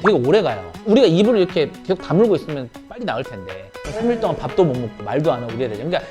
되게 오래 가요. 우리가 입을 이렇게 계속 다물고 있으면 빨리 나을 텐데 3일 동안 밥도 못 먹고 말도 안 하고 이래야 되죠. 그러니까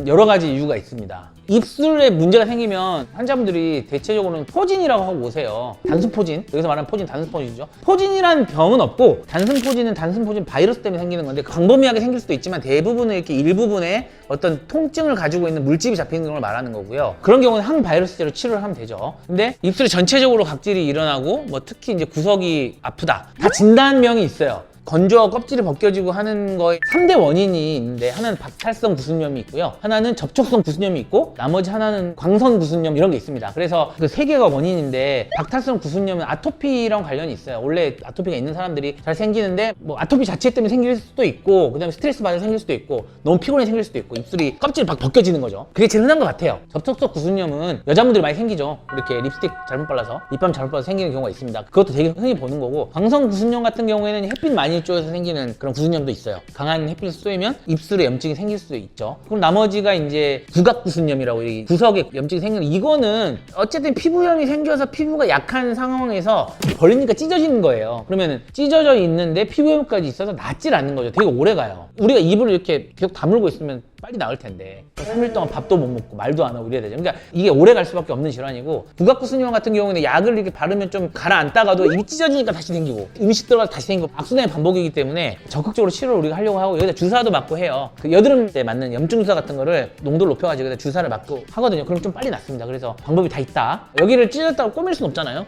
여러 가지 이유가 있습니다. 입술에 문제가 생기면 환자분들이 대체적으로는 포진이라고 하고 오세요. 단순 포진, 여기서 말하는 포진, 단순 포진이죠. 포진이라는 병은 없고 단순 포진은 단순 포진 바이러스 때문에 생기는 건데 광범위하게 생길 수도 있지만 대부분은 이렇게 일부분에 어떤 통증을 가지고 있는 물집이 잡히는 걸 말하는 거고요. 그런 경우는 항바이러스제로 치료를 하면 되죠. 근데 입술에 전체적으로 각질이 일어나고 뭐 특히 이제 구석이 아프다, 다 진단명이 있어요. 건조하고 껍질이 벗겨지고 하는 거에 3대 원인이 있는데, 하나는 박탈성 구순염이 있고요, 하나는 접촉성 구순염이 있고, 나머지 하나는 광선 구순염, 이런 게 있습니다. 그래서 그 세 개가 원인인데, 박탈성 구순염은 아토피랑 관련이 있어요. 원래 아토피가 있는 사람들이 잘 생기는데 뭐 아토피 자체 때문에 생길 수도 있고, 그 다음에 스트레스 받아서 생길 수도 있고, 너무 피곤해 생길 수도 있고, 입술이 껍질이 막 벗겨지는 거죠. 그게 제일 흔한 것 같아요. 접촉성 구순염은 여자분들이 많이 생기죠. 이렇게 립스틱 잘못 발라서, 립밤 잘못 발라서 생기는 경우가 있습니다. 그것도 되게 흔히 보는 거고, 광선 구순염 같은 경우에는 햇빛 많이 쪽에서 생기는 그런 구순염도 있어요. 강한 햇빛을 쏘이면 입술에 염증이 생길 수도 있죠. 그럼 나머지가 이제 구각 구순염이라고, 이 구석에 염증이 생기는, 이거는 어쨌든 피부염이 생겨서 피부가 약한 상황에서 벌리니까 찢어지는 거예요. 그러면 찢어져 있는데 피부염까지 있어서 낫질 않는 거죠. 되게 오래 가요. 우리가 입을 이렇게 계속 다물고 있으면 빨리 나을 텐데 3일 동안 밥도 못 먹고 말도 안 하고 이래야 되죠. 그러니까 이게 오래 갈 수밖에 없는 질환이고, 부각구순염 같은 경우는 약을 이렇게 바르면 좀 가라앉다가도 입이 찢어지니까 다시 생기고, 음식 들어가서 다시 생기고, 악순환의 반복이기 때문에 적극적으로 치료를 우리가 하려고 하고, 여기다 주사도 맞고 해요. 그 여드름 때 맞는 염증 주사 같은 거를 농도를 높여가지고 여기다 주사를 맞고 하거든요. 그럼 좀 빨리 낫습니다. 그래서 방법이 다 있다. 여기를 찢어졌다고 꼬밀 순 없잖아요.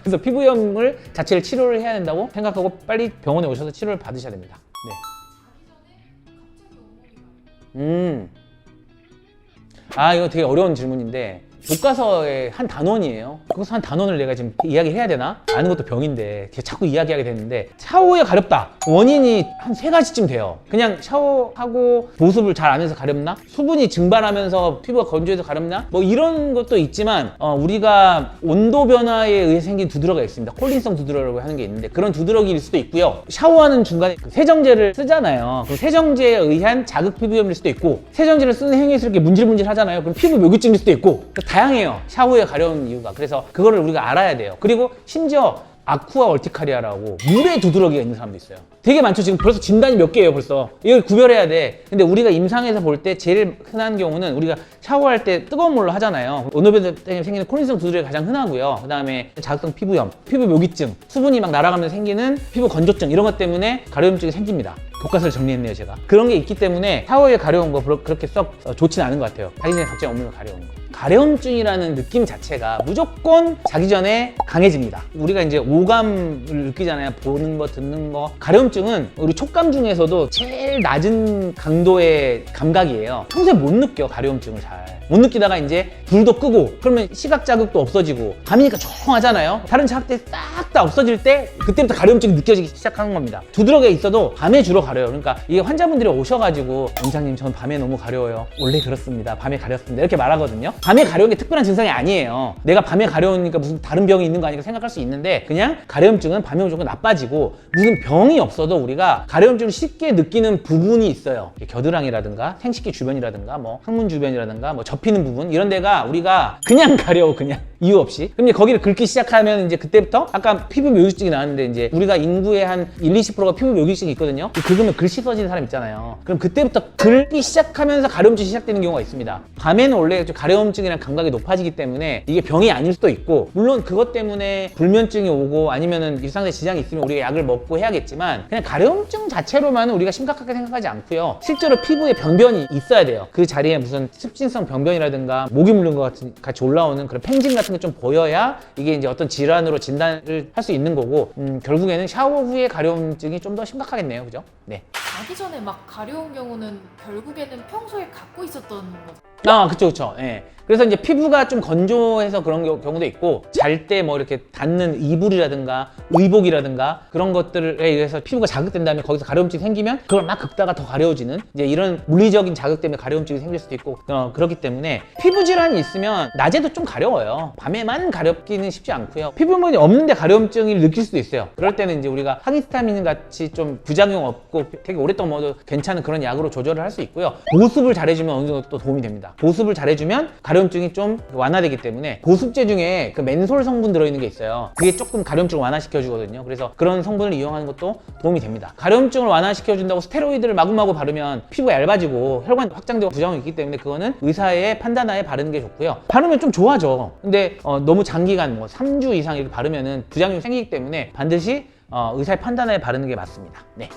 그래서 피부염을 자체를 치료를 해야 된다고 생각하고 빨리 병원에 오셔서 치료를 받으셔야 됩니다. 네. 이거 되게 어려운 질문인데, 교과서의 한 단원이에요. 거기서 한 단원을 내가 지금 이야기해야 되나? 아는 것도 병인데 자꾸 이야기하게 되는데, 샤워 후에 가렵다. 원인이 한 3가지쯤 돼요. 그냥 샤워하고 보습을 잘 안 해서 가렵나? 수분이 증발하면서 피부가 건조해서 가렵나? 뭐 이런 것도 있지만, 우리가 온도 변화에 의해 생긴 두드러기가 있습니다. 콜린성 두드러기라고 하는 게 있는데, 그런 두드러기일 수도 있고요. 샤워하는 중간에 그 세정제를 쓰잖아요. 그 세정제에 의한 자극 피부염일 수도 있고, 세정제를 쓰는 행위에서 이렇게 문질문질 하잖아요. 그럼 피부 묘기증일 수도 있고, 다양해요. 샤워에 가려운 이유가. 그래서 그거를 우리가 알아야 돼요. 그리고 심지어 아쿠아 얼티카리아라고 물에 두드러기가 있는 사람도 있어요. 되게 많죠. 지금 벌써 진단이 몇 개예요. 벌써 이걸 구별해야 돼. 근데 우리가 임상에서 볼 때 제일 흔한 경우는, 우리가 샤워할 때 뜨거운 물로 하잖아요. 온도변 때문에 생기는 콜린성 두드러기가 가장 흔하고요. 그 다음에 자극성 피부염, 피부 묘기증, 수분이 막 날아가면서 생기는 피부 건조증, 이런 것 때문에 가려움증이 생깁니다. 교과서를 정리했네요, 제가. 그런 게 있기 때문에 샤워에 가려운 거 그렇게 썩 좋지는 않은 것 같아요. 자기 전에 각질 없는 거 가려운 거. 가려움증이라는 느낌 자체가 무조건 자기 전에 강해집니다. 우리가 이제 오감을 느끼잖아요. 보는 거, 듣는 거. 가려움증은 우리 촉감 중에서도 제일 낮은 강도의 감각이에요. 평소에 못 느껴, 가려움증을 잘. 못 느끼다가 이제 불도 끄고, 그러면 시각 자극도 없어지고, 밤이니까 조용하잖아요. 다른 자극들이 싹 다 없어질 때, 그때부터 가려움증이 느껴지기 시작하는 겁니다. 두드러기가 있어도 밤에 주로 가려요. 그러니까 이게 환자분들이 오셔가지고, 원장님 저는 밤에 너무 가려워요. 원래 그렇습니다. 밤에 가렵습니다. 이렇게 말하거든요. 밤에 가려운 게 특별한 증상이 아니에요. 내가 밤에 가려우니까 무슨 다른 병이 있는 거 아닌가 생각할 수 있는데, 그냥 가려움증은 밤에 무조건 나빠지고, 무슨 병이 없어도 우리가 가려움증을 쉽게 느끼는 부분이 있어요. 겨드랑이라든가 생식기 주변이라든가 뭐 항문 주변이라든가 뭐 접히는 부분, 이런 데가 우리가 그냥 가려워, 그냥 이유 없이. 그럼 이제 거기를 긁기 시작하면 이제 그때부터, 아까 피부 묘기증이 나왔는데, 이제 우리가 인구의 한 20-20%가 피부 묘기증이 있거든요. 긁으면 글씨 써지는 사람 있잖아요. 그럼 그때부터 긁기 시작하면서 가려움증이 시작되는 경우가 있습니다. 밤에는 원래 좀 가려움증이랑 감각이 높아지기 때문에 이게 병이 아닐 수도 있고, 물론 그것 때문에 불면증이 오고 아니면은 일상생활에 지장이 있으면 우리가 약을 먹고 해야겠지만, 그냥 가려움증 자체로만은 우리가 심각하게 생각하지 않고요. 실제로 피부에 병변이 있어야 돼요. 그 자리에 무슨 습진성 병변이라든가 모기 물린 것 같이 올라오는 그런 팽진 같은 게 좀 보여야 이게 이제 어떤 질환으로 진단을 할 수 있는 거고, 결국에는 샤워 후에 가려움증이 좀 더 심각하겠네요. 그죠? 네. 자기 전에 막 가려운 경우는 결국에는 평소에 갖고 있었던 거죠. 아, 그쵸, 그쵸. 예. 그래서 이제 피부가 좀 건조해서 그런 경우도 있고, 잘 때 뭐 이렇게 닿는 이불이라든가 의복이라든가 그런 것들에 의해서 피부가 자극된 다음에 거기서 가려움증이 생기면 그걸 막 긁다가 더 가려워지는 이제 이런 물리적인 자극 때문에 가려움증이 생길 수도 있고, 그렇기 때문에 피부 질환이 있으면 낮에도 좀 가려워요. 밤에만 가렵기는 쉽지 않고요. 피부문이 없는데 가려움증을 느낄 수도 있어요. 그럴 때는 이제 우리가 항히스타민 같이 좀 부작용 없고 되게 오랫동안 먹어도 괜찮은 그런 약으로 조절을 할 수 있고요. 보습을 잘해주면 어느 정도 또 도움이 됩니다. 보습을 잘해주면 가려움증이 좀 완화되기 때문에, 보습제 중에 그 맨솔 성분 들어있는 게 있어요. 그게 조금 가려움증을 완화시켜 주거든요. 그래서 그런 성분을 이용하는 것도 도움이 됩니다. 가려움증을 완화시켜 준다고 스테로이드를 마구마구 바르면 피부가 얇아지고 혈관 확장되고 부작용이 있기 때문에 그거는 의사의 판단하에 바르는 게 좋고요. 바르면 좀 좋아져. 근데 너무 장기간 뭐 3주 이상 이렇게 바르면은 부작용이 생기기 때문에 반드시 의사의 판단하에 바르는 게 맞습니다. 네.